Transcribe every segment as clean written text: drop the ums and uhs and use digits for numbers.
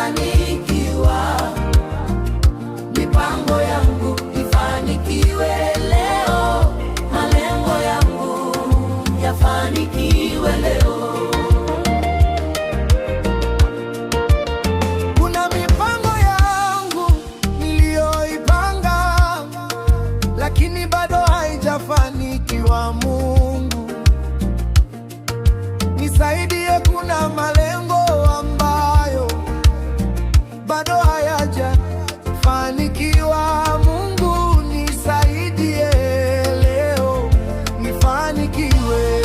kufanikiwa, mipango yangu ifanikiwe leo, malengo yangu yafanikiwe leo. Kuna mipango yangu niliyoipanga, lakini bado haijafanikiwa. Mungu nisaidie, kuna malengo ambayo bado hayajafanikiwa. Mungu nisaidie leo nifanikiwe.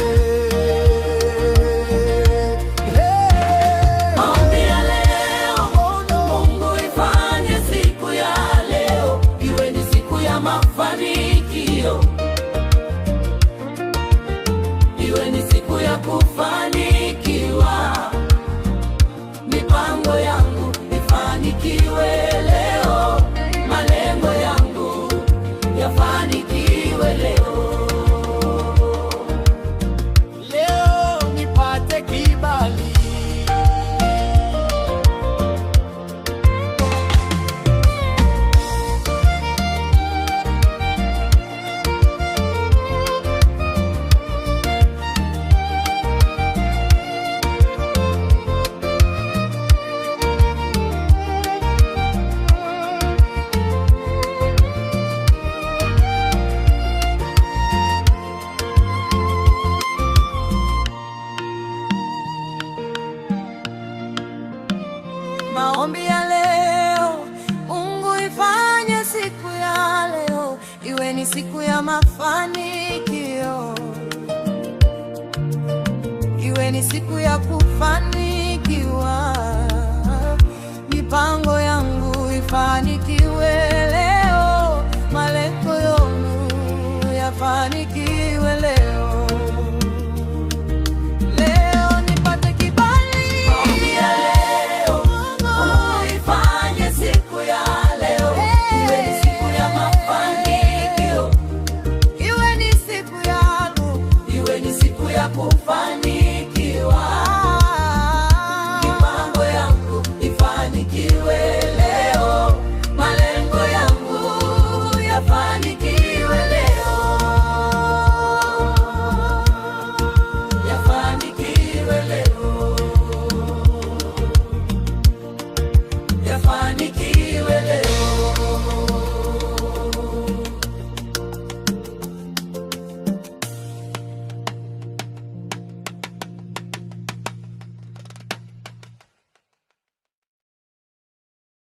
Maombi ya leo, Mungu ifanye siku ya leo iwe ni siku ya mafanikio, iwe ni siku ya kufanikiwa, mipango yangu ifanikiwe leo, malengo yangu yafanikiwe leo. Leo nipate kibali, Maombi ya leo, Mungu ifanye siku ya leo iwe ni siku ya mafanikio, iwe ni siku ya kufanikiwa, mipango yangu ifanikiwe leo, malengo yangu yafanikiwe leo. Kufanikiwa, mipango yangu ifanikiwe leo, malengo yangu yafanikiwe leo, yafanikiwe leo, yafanikiwe.